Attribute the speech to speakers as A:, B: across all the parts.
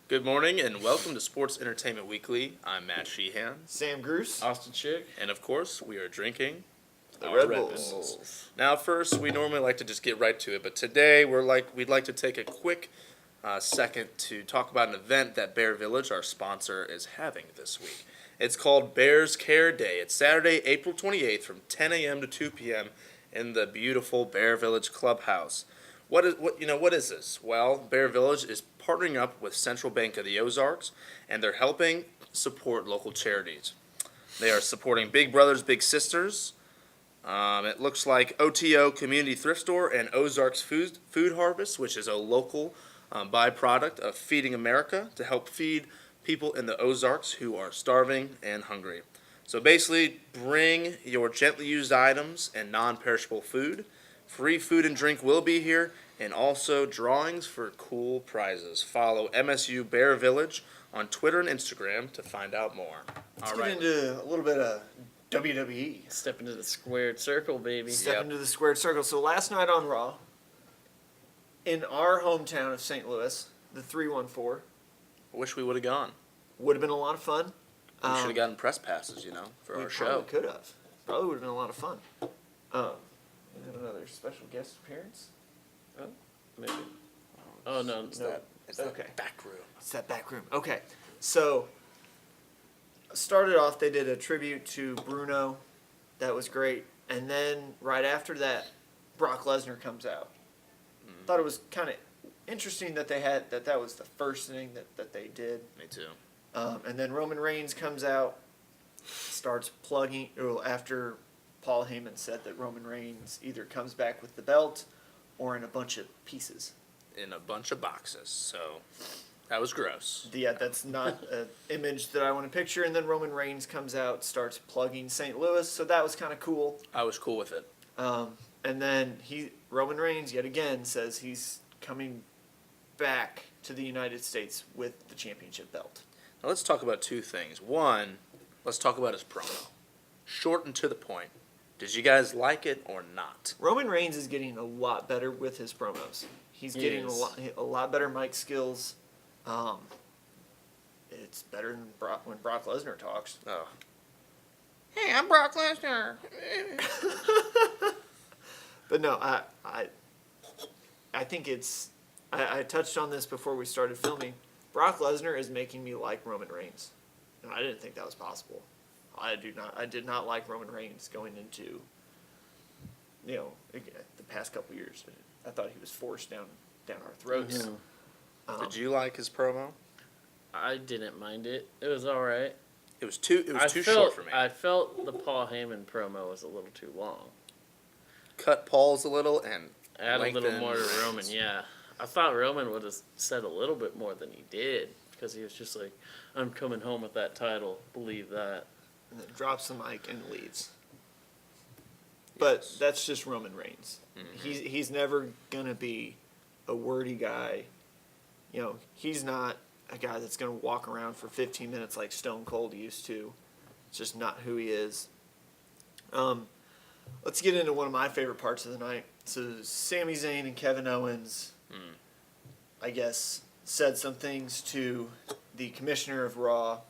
A: Good morning and welcome to Sports Entertainment Weekly. I'm Matt Sheehan.
B: Sam Gruce.
C: Austin Chick.
A: And of course, we are drinking
B: The
A: our
B: Red Bulls.
A: Now, first, we normally like to just get right to it, but today we'd like to take a quick second to talk about an event that Bear Village, our sponsor, is having this week. It's called Bears Care Day. It's Saturday, April 28th from 10 a.m. to 2 p.m. in the beautiful Bear Village Clubhouse. What is this? Well, Bear Village is partnering up with Central Bank of the Ozarks, and they're helping support local charities. They are supporting Big Brothers Big Sisters. It looks like OTO Community Thrift Store and Ozarks Food Harvest, which is a local byproduct of Feeding America to help feed people in the Ozarks who are starving and hungry. So basically, bring your gently used items and non-perishable food. Free food and drink will be here, and also drawings for cool prizes. Follow MSU Bear Village on Twitter and Instagram to find out more.
B: Let's get into a little bit of WWE.
C: Step into the squared circle, baby.
B: Step into the squared circle. So last night on Raw, in our hometown of St. Louis, the 314,
A: I wish we would have gone.
B: would have been a lot of fun.
A: We should have gotten press passes, for our show.
B: We could have. Probably would have been a lot of fun. And then another special guest appearance.
C: Oh, maybe. Oh, no.
A: It's
C: no.
A: that
B: Okay.
A: back room.
B: It's that back room. Okay. So, started off, they did a tribute to Bruno. That was great. And then, right after that, Brock Lesnar comes out. Thought it was kind of interesting that that was the first thing that they did.
A: Me too.
B: And then Roman Reigns comes out, starts plugging, after Paul Heyman said that Roman Reigns either comes back with the belt or in a bunch of pieces.
A: In a bunch of boxes, so that was gross.
B: Yeah, that's not an image that I want to picture. And then Roman Reigns comes out, starts plugging St. Louis, so that was kind of cool.
A: I was cool with it.
B: And then Roman Reigns, yet again, says he's coming back to the United States with the championship belt.
A: Now let's talk about two things. One, let's talk about his promo. Short and to the point. Did you guys like it or not?
B: Roman Reigns is getting a lot better with his promos. He's getting a lot better mic skills. It's better than when Brock Lesnar talks.
A: Oh. Hey, I'm Brock Lesnar.
B: But no, I think it's. I touched on this before we started filming. Brock Lesnar is making me like Roman Reigns, and I didn't think that was possible. I did not like Roman Reigns going into, the past couple years. I thought he was forced down our throats.
C: Mm-hmm.
A: Did you like his promo?
C: I didn't mind it. It was all right.
A: It was too short for me.
C: I felt the Paul Heyman promo was a little too long.
A: Cut Paul's a little and
C: Add a little
A: lengthen
C: more to
A: Reigns.
C: Roman, yeah. I thought Roman would have said a little bit more than he did because he was just like, I'm coming home with that title. Believe that.
B: And then drops the mic and leaves. But that's just Roman Reigns.
A: Mm-hmm.
B: He's never gonna be a wordy guy. He's not a guy that's gonna walk around for 15 minutes like Stone Cold used to. It's just not who he is. Let's get into one of my favorite parts of the night. So Sami Zayn and Kevin Owens, I guess, said some things to the commissioner of Raw,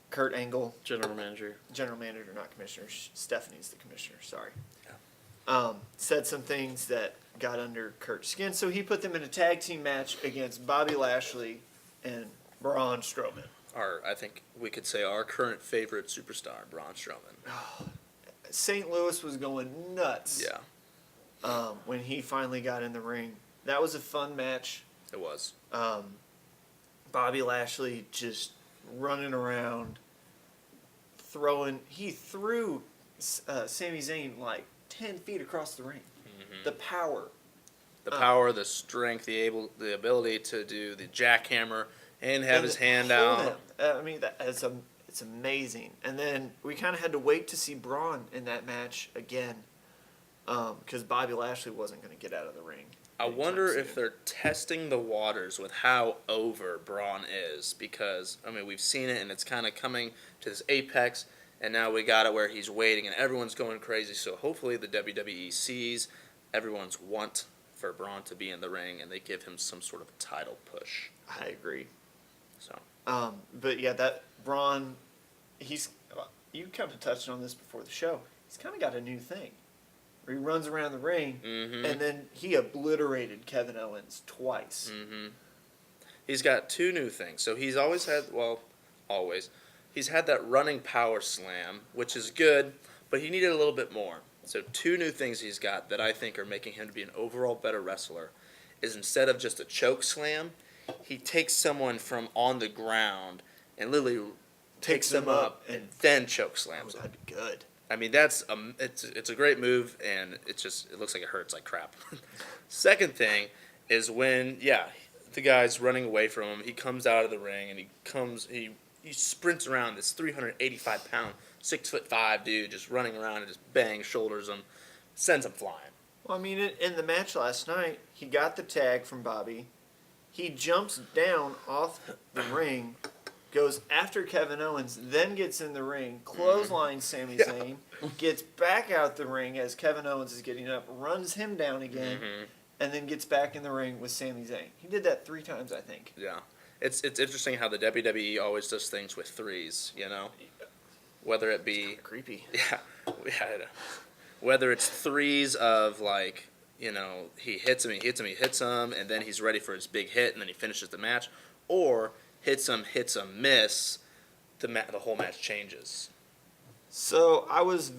B: Kurt Angle.
C: General manager.
B: General manager, not commissioner. Stephanie's the commissioner, sorry.
A: Yeah.
B: Said some things that got under Kurt's skin, so he put them in a tag team match against Bobby Lashley and Braun Strowman.
A: I think we could say our current favorite superstar, Braun Strowman.
B: St. Louis was going nuts.
A: Yeah.
B: When he finally got in the ring. That was a fun match.
A: It was.
B: Bobby Lashley just running around, he threw Sami Zayn like 10 feet across the ring.
A: Mm-hmm.
B: The power.
A: The power, the strength, the ability to do the jackhammer and have his hand out.
B: I mean, it's amazing. And then we kind of had to wait to see Braun in that match again because Bobby Lashley wasn't going to get out of the ring.
A: I wonder if they're testing the waters with how over Braun is because, we've seen it and it's kind of coming to this apex and now we got it where he's waiting and everyone's going crazy. So hopefully the WWE sees everyone's want for Braun to be in the ring and they give him some sort of title push.
B: I agree.
A: So
B: But yeah, that Braun, you kind of touched on this before the show. He's kind of got a new thing where he runs around the ring, and then he obliterated Kevin Owens twice.
A: he's got two new things. So he's always had, always, he's had that running power slam, which is good, but he needed a little bit more. So two new things he's got that I think are making him to be an overall better wrestler is instead of just a choke slam, he takes someone from on the ground and literally takes them up and then choke slams them.
B: That'd be good.
A: I mean, it's a great move, and it looks like it hurts like crap. Second thing is when the guy's running away from him, he comes out of the ring and he sprints around this 385-pound, 6'5" dude just running around and just bangs shoulders him, sends him flying.
B: Well, I mean, in the match last night, he got the tag from Bobby. He jumps down off the ring, goes after Kevin Owens, then gets in the ring, clotheslines Sami Zayn, gets back out the ring as Kevin Owens is getting up, runs him down again, and then gets back in the ring with Sami Zayn. He did that 3 times, I think.
A: Yeah. It's interesting how the WWE always does things with threes, Whether it be
B: Creepy.
A: Yeah, whether it's threes of he hits him, and then he's ready for his big hit, and then he finishes the match, or hits him, miss, the whole match changes.
B: So I was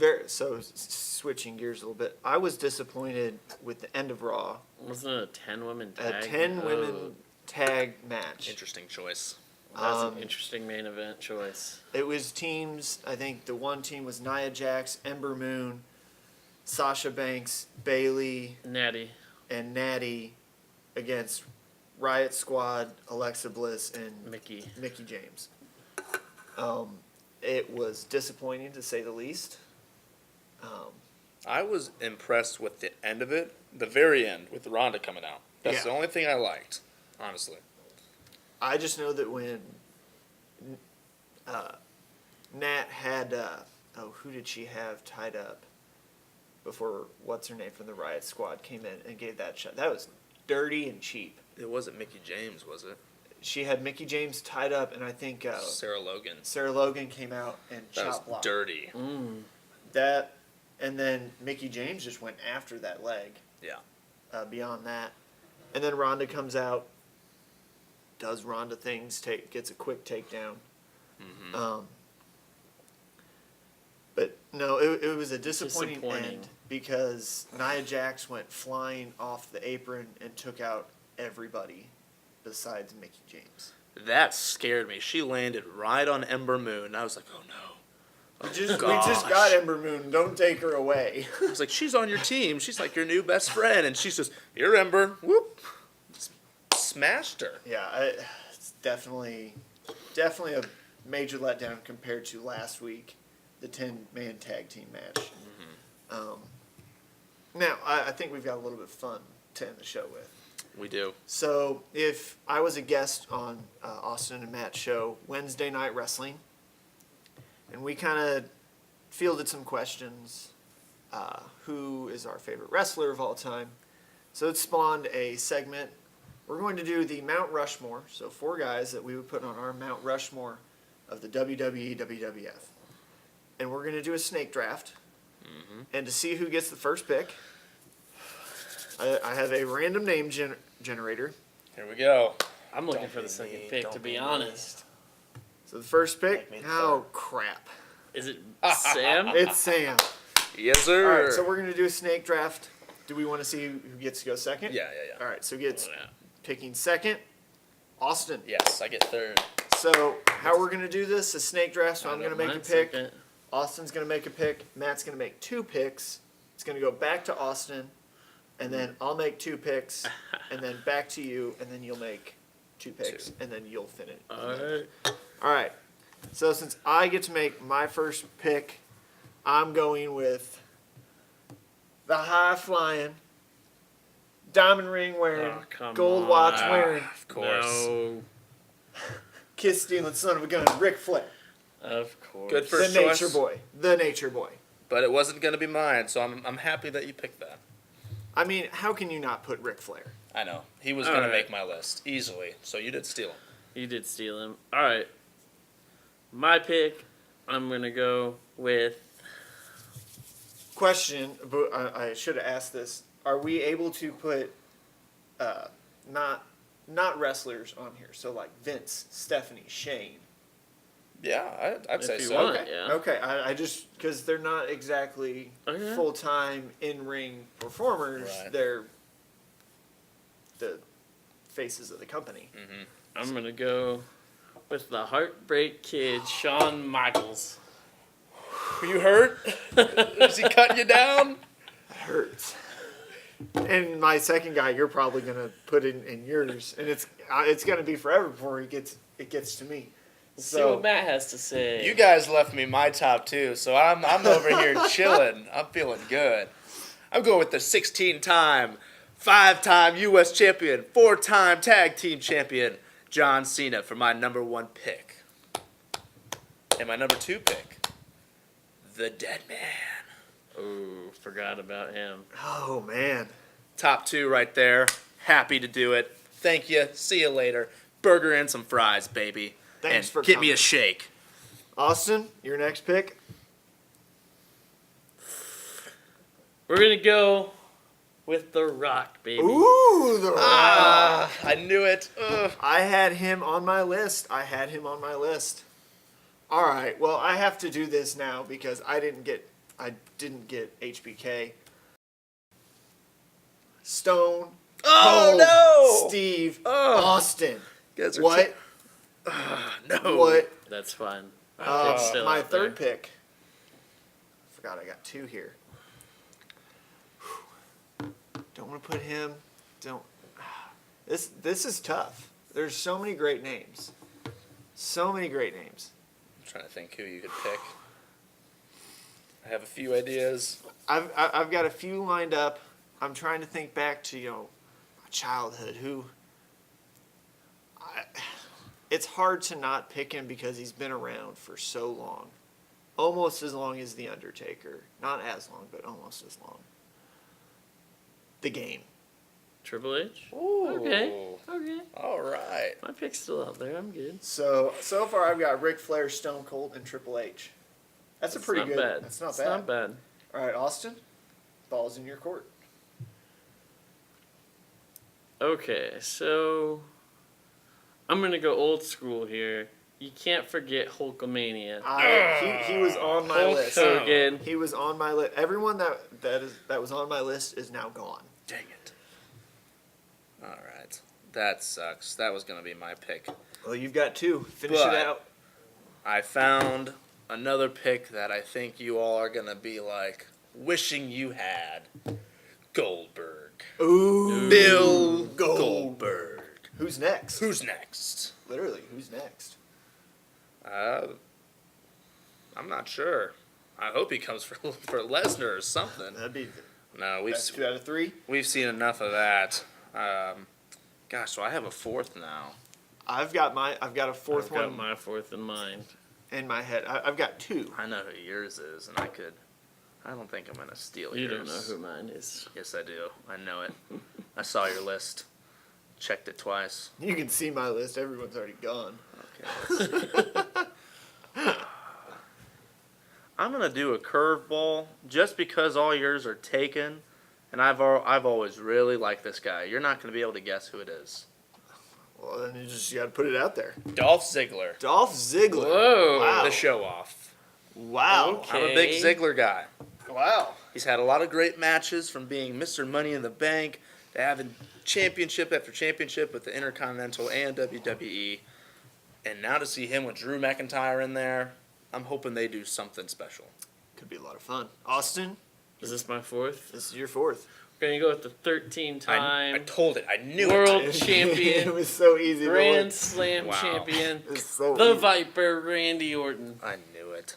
B: switching gears a little bit. I was disappointed with the end of Raw.
C: Wasn't it a 10-woman tag?
B: A 10-women tag match.
A: Interesting choice.
C: That's an interesting main event choice.
B: It was teams. I think the one team was Nia Jax, Ember Moon, Sasha Banks, Bayley, and Natty against Riot Squad, Alexa Bliss, and
C: Mickey
B: James. It was disappointing to say the least.
A: I was impressed with the end of it, the very end, with Ronda coming out. That's the only thing I liked, honestly.
B: I just know that when Nat had, who did she have tied up before what's-her-name from the Riot Squad came in and gave that shot? That was dirty and cheap.
A: It wasn't Mickey James, was it?
B: She had Mickey James tied up, and I think
A: Sarah Logan.
B: Sarah Logan came out and
A: That was
B: chop blocked.
A: dirty.
B: That, and then Mickey James just went after that leg.
A: Yeah.
B: Beyond that, and then Ronda comes out, does Ronda things, gets a quick takedown. But no, it was a disappointing end because Nia Jax went flying off the apron and took out everybody besides Mickey James.
A: That scared me. She landed right on Ember Moon. I was like, oh no.
B: We just got Ember Moon. Don't take her away.
A: I was like, she's on your team. She's like your new best friend. And she's just, here, Ember. Whoop. Smashed her.
B: Yeah, it's definitely a major letdown compared to last week, the 10-man tag team match. Now, I think we've got a little bit of fun to end the show with.
A: We do.
B: So, if I was a guest on Austin and Matt's show, Wednesday Night Wrestling, and we kind of fielded some questions, who is our favorite wrestler of all time? So it spawned a segment. We're going to do the Mount Rushmore, so 4 guys that we would put on our Mount Rushmore of the WWE, WWF. And we're going to do a snake draft. And to see who gets the first pick, I have a random name generator.
A: Here we go.
C: I'm looking for the second pick, to be honest.
B: So the first pick, crap.
C: Is it Sam?
B: It's Sam.
A: Yes, sir.
B: All right, so we're going to do a snake draft. Do we want to see who gets to go second?
A: Yeah.
B: All right, so gets picking second, Austin.
A: Yes, I get third.
B: So how we're going to do this, a snake draft, so I'm going to make a pick.
C: Second.
B: Austin's going to make a pick. Matt's going to make 2 picks. It's going to go back to Austin, and then I'll make 2 picks, and then back to you, and then you'll make 2 picks, and then you'll finish. All right. So since I get to make my first pick, I'm going with the high-flying, diamond ring wearing, gold watch wearing,
A: Of course.
C: No.
B: kiss stealing son of a gun, Ric Flair.
C: Of course.
A: Good first
B: The
A: choice.
B: Nature Boy.
A: But it wasn't going to be mine, so I'm happy that you picked that.
B: I mean, how can you not put Ric Flair?
A: I know. He was going to make my list easily, so you did steal him.
C: You did steal him. All right. My pick, I'm going to go with...
B: Question, but I should have asked this. Are we able to put not wrestlers on here? So like Vince, Stephanie, Shane.
A: Yeah, I'd
C: If
A: say
C: you
A: so.
C: want.
B: Okay.
C: Yeah.
B: Okay. I just because they're not exactly
C: Okay.
B: full time in ring performers.
A: Right.
B: They're the faces of the company.
C: I'm going to go with the Heartbreak Kid, Shawn Michaels.
A: You hurt? Is he cutting you down?
B: That hurts. And my second guy, you're probably gonna put in yours, and it's gonna be forever before it gets to me.
C: See what Matt has to say.
A: You guys left me my top two, so I'm over here chilling. I'm feeling good. I'm going with the 16-time, 5-time U.S. champion, 4-time tag team champion, John Cena for my number 1 pick. And my number 2 pick, the Dead Man.
C: Ooh, forgot about him.
B: Oh man.
A: Top 2 right there. Happy to do it. Thank you. See you later. Burger and some fries, baby.
B: Thanks
A: and
B: for
A: get
B: coming.
A: me a shake.
B: Austin, your next pick.
C: We're going to go with The Rock, baby.
B: Ooh, the Rock.
A: I knew it. Ugh.
B: I had him on my list. All right. Well, I have to do this now because I didn't get HBK. Stone.
A: Oh,
B: Cold,
A: no.
B: Steve.
A: Oh.
B: Austin.
A: Guys are
B: What?
A: No.
B: What?
C: That's fine. My pick's still
B: My
C: out there.
B: third pick. Forgot I got 2 here. Don't want to put him. Don't. This is tough. There's so many great names. I'm
A: trying to think who you could pick. I have a few ideas.
B: I've got a few lined up. I'm trying to think back to my childhood. It's hard to not pick him because he's been around for so long, almost as long as the Undertaker. Not as long, but almost as long. The Game.
C: Triple H?
A: Ooh.
C: Okay.
A: All right.
C: My pick's still out there. I'm good.
B: So far I've got Ric Flair, Stone Cold, and Triple H. That's a pretty
C: not
B: good.
C: bad.
B: That's not
C: It's
B: bad.
C: not bad.
B: All right, Austin, ball's in your court.
C: Okay, so I'm going to go old school here. You can't forget Hulkamania.
B: He was on my
C: Hulk
B: list.
C: Hogan.
B: He was on my list. Everyone that was on my list is now gone.
A: Dang it. All right. That sucks. That was going to be my pick.
B: Well, you've got 2. Finish
A: But-
B: it out.
A: I found another pick that I think you all are going to be like, wishing you had. Goldberg.
B: Ooh.
A: Bill
B: Gold.
A: Goldberg.
B: Who's next?
A: Who's next?
B: Literally, who's next?
A: I'm not sure. I hope he comes for Lesnar or something.
B: That'd be
A: No,
B: that's 2 out of 3.
A: we've seen enough of that. Gosh, so I have a 4th now.
B: I've got a fourth
C: I've got
B: one
C: my fourth in mind.
B: in my head. I've got 2.
A: I know who yours is, and I don't think I'm gonna steal
C: You
A: yours.
C: don't know who mine is.
A: Yes, I do. I know it. I saw your list. Checked it twice.
B: You can see my list. Everyone's already gone.
A: Okay. I'm gonna do a curveball just because all yours are taken, and I've always really liked this guy. You're not gonna be able to guess who it is.
B: Well, then you just got to put it out there.
A: Dolph Ziggler,
B: Dolph Ziggler.
C: Whoa.
B: Wow.
A: the show off.
B: Wow.
C: Okay.
A: I'm a big Ziggler guy.
B: Wow.
A: He's had a lot of great matches, from being Mr. Money in the Bank to having championship after championship with the Intercontinental and WWE. And now to see him with Drew McIntyre in there, I'm hoping they do something special.
B: Could be a lot of fun. Austin,
C: Is this my fourth?
B: this is your 4th.
C: We're going to go with the 13-time
A: I told it. I knew
C: World
A: it.
C: champion,
B: It was so easy.
C: Grand Slam
A: Wow.
C: champion,
B: It's so
C: the
B: easy.
C: Viper, Randy Orton.
A: I knew it.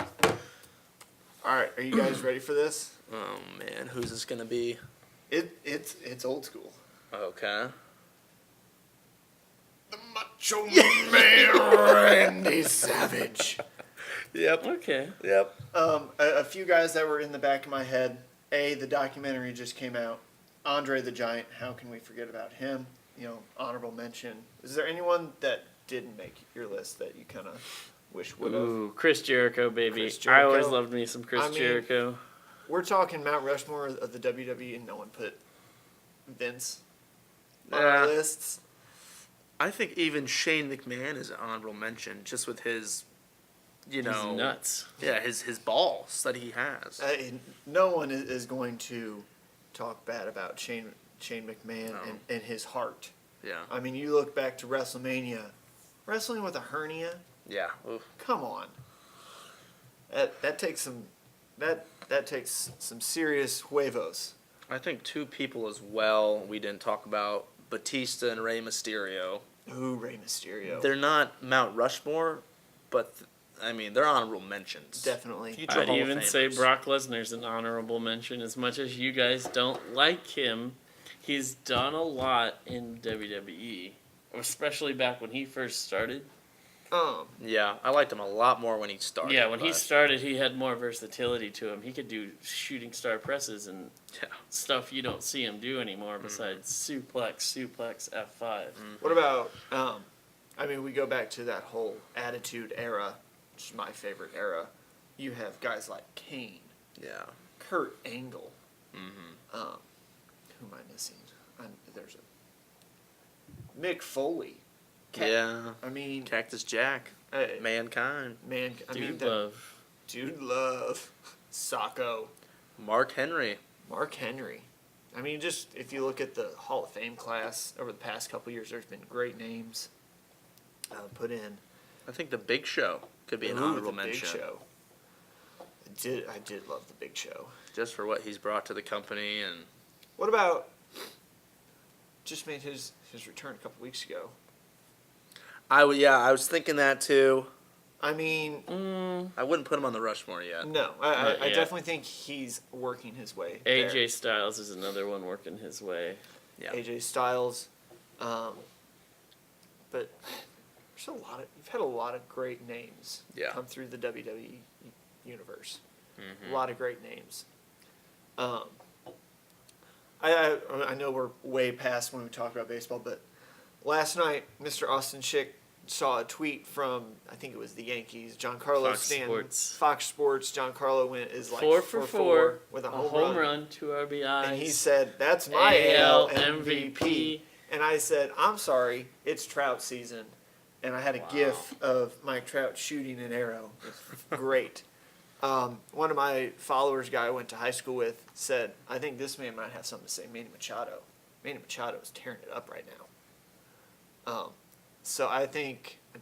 B: All right, are you guys ready for this?
A: Oh man, who's this gonna be?
B: It's old school.
A: Okay.
B: The Macho Man Randy Savage.
A: Yep.
C: Okay.
A: Yep.
B: A few guys that were in the back of my head. The documentary just came out. Andre the Giant. How can we forget about him? Honorable mention. Is there anyone that didn't make your list that you kind of wish would have?
C: Ooh, Chris Jericho, baby.
B: Chris
C: I always
B: Jericho.
C: loved me some Chris
B: I mean,
C: Jericho.
B: We're talking Mount Rushmore of the WWE, and no one put Vince on
A: Yeah.
B: our lists.
A: I think even Shane McMahon is an honorable mention, just with his,
C: He's nuts.
A: yeah, his balls that he has.
B: No one is going to talk bad about Shane McMahon
A: No.
B: and his heart.
A: Yeah,
B: I mean, you look back to WrestleMania, wrestling with a hernia.
A: yeah. Oof.
B: Come on. That takes some serious huevos.
A: I think two people as well we didn't talk about, Batista and Rey Mysterio.
B: Ooh, Rey Mysterio.
A: They're not Mount Rushmore, but I mean they're honorable mentions.
B: Definitely.
A: Future
C: I'd
A: Hall of
C: even say
A: Famers.
C: Brock Lesnar's an honorable mention. As much as you guys don't like him, he's done a lot in WWE, especially back when he first started.
A: Yeah, I liked him a lot more when he started.
C: Yeah, when he
A: but-
C: started, he had more versatility to him. He could do shooting star presses and
A: Yeah.
C: stuff you don't see him do anymore besides suplex, F5.
B: What about, I mean, we go back to that whole Attitude Era, which is my favorite era. You have guys like Kane,
A: Yeah.
B: Kurt Angle.
A: Mm-hmm.
B: Who am I missing? There's a Mick Foley.
A: Yeah.
B: I mean,
A: Cactus Jack. Mankind.
B: man. I mean,
C: Dude
B: that-
C: love.
B: Dude Love, Sacco,
A: Mark Henry.
B: Mark Henry. I mean, just if you look at the Hall of Fame class over the past couple years, there's been great names put in.
A: I think the Big Show could be an
B: Ooh,
A: honorable
B: the Big
A: mention.
B: Show. I did love the Big Show.
A: Just for what he's brought to the company and
B: What about just made his return a couple weeks ago?
A: I was thinking that too.
B: I mean,
A: I wouldn't put him on the Rushmore yet.
B: no,
C: Not
B: I
C: yet.
B: definitely think he's working his way.
C: AJ
B: there.
C: Styles is another one working his way.
A: Yeah.
B: AJ Styles, but you've had a lot of great names
A: Yeah.
B: come through the WWE universe.
A: Mhm.
B: A lot of great names. I know we're way past when we talk about baseball, but last night Mr. Austin Schick saw a tweet from, I think it was the Yankees, Giancarlo
C: Fox
B: Stanton,
C: Sports.
B: Fox Sports. Giancarlo is like
C: 4 for 4
B: with a
C: home run, 2 RBIs.
B: and he said, "That's my
C: AL
B: AL MVP." And I said, "I'm sorry, it's Trout season," and I had a GIF of Mike Trout shooting an arrow. It's great. One of my followers, guy I went to high school with, said, "I think this man might have something to say." Manny Machado. Manny Machado is tearing it up right now. So I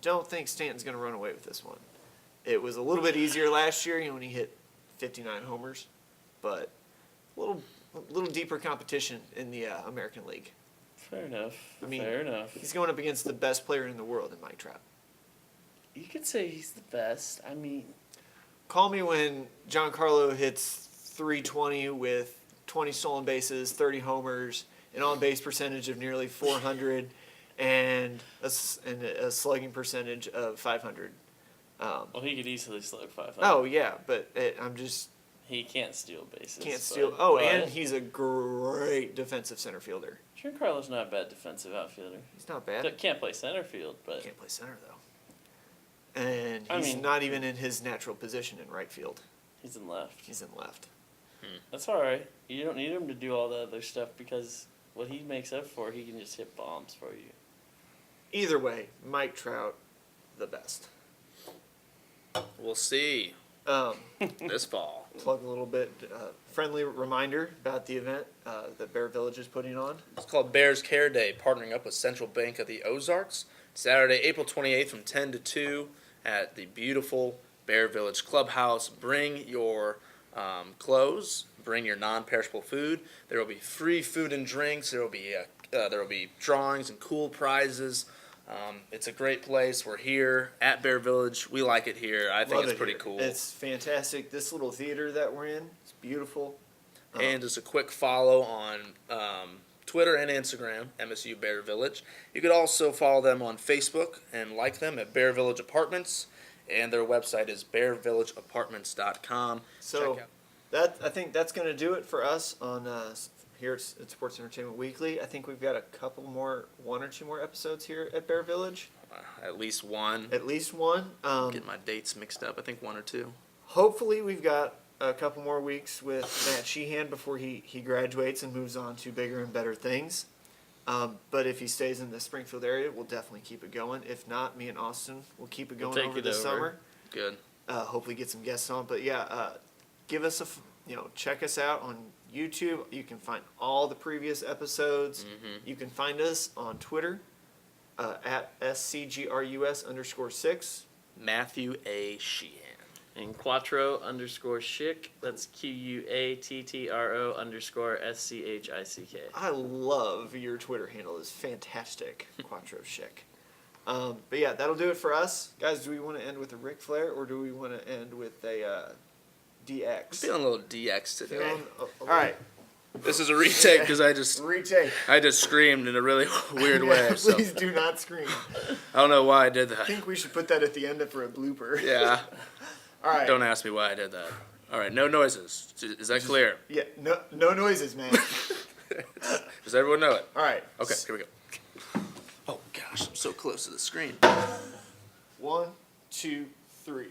B: don't think Stanton's going to run away with this one. It was a little bit easier last year, when he hit 59 homers, but a little deeper competition in the American League.
C: Fair enough.
B: I mean,
C: Fair enough.
B: He's going up against the best player in the world in Mike Trout.
C: You could say he's the best. I mean,
B: Call me when Giancarlo hits 320 with 20 stolen bases, 30 homers, an on-base percentage of nearly 400, and a slugging percentage of 500.
C: well, he could easily slug 500.
B: Oh, yeah, but I'm just
C: He can't steal bases.
B: can't
C: but-
B: steal. Oh, and he's a great defensive center fielder.
C: Giancarlo's not a bad defensive outfielder.
B: He's not bad.
C: Can't play center field, but
B: Can't play center, though. And
C: I
B: he's
C: mean-
B: not even in his natural position in right field.
C: he's in left.
B: He's in left.
C: That's all right. You don't need him to do all the other stuff because what he makes up for, he can just hit bombs for you.
B: Either way, Mike Trout, the best.
A: We'll see this fall.
B: Plug a little bit. Friendly reminder about the event that Bear Village is putting on.
A: It's called Bears Care Day, partnering up with Central Bank of the Ozarks. Saturday, April 28th from 10 to 2 at the beautiful Bear Village Clubhouse. Bring your clothes, bring your non-perishable food. There will be free food and drinks. There will be drawings and cool prizes. It's a great place. We're here at Bear Village. We like it here. I think
B: Love
A: it's
B: it
A: pretty
B: here.
A: cool.
B: It's fantastic. This little theater that we're in, it's beautiful.
A: And just a quick follow on Twitter and Instagram, MSU Bear Village. You could also follow them on Facebook and like them at Bear Village Apartments. And their website is bearvillageapartments.com.
B: So
A: Check out.
B: that I think that's going to do it for us on here at Sports Entertainment Weekly. I think we've got one or two more episodes here at Bear Village.
A: At least one.
B: At least one.
A: Get my dates mixed up. I think 1 or 2.
B: Hopefully, we've got a couple more weeks with Matt Sheehan before he graduates and moves on to bigger and better things. But if he stays in the Springfield area, we'll definitely keep it going. If not, me and Austin will keep it going over this summer.
A: Good.
B: Hopefully, get some guests on. But yeah, give us check us out on YouTube. You can find all the previous episodes.
A: Mm-hmm.
B: You can find us on Twitter at SCGRUS_6.
A: Matthew A. Sheehan.
C: And Quattro_Schick. That's QUATTRO_SCHICK.
B: I love your Twitter handle. It's fantastic. Quattro Schick. But yeah, that'll do it for us. Guys, do we want to end with a Ric Flair or do we want to end with a DX?
A: I'm feeling a little DX today.
B: All right.
A: This is a retake because
B: Retake.
A: I just screamed in a really weird way.
B: Yeah,
A: So
B: please do not scream.
A: I don't know why I did
B: I
A: that.
B: think we should put that at the end for a blooper.
A: Yeah.
B: All right.
A: Don't ask me why I did that. All right. No noises. Is that clear?
B: Yeah, no noises, man.
A: Does everyone know it?
B: All right.
A: Okay. Here we go. Oh gosh, I'm so close to the screen.
B: 1, 2, 3.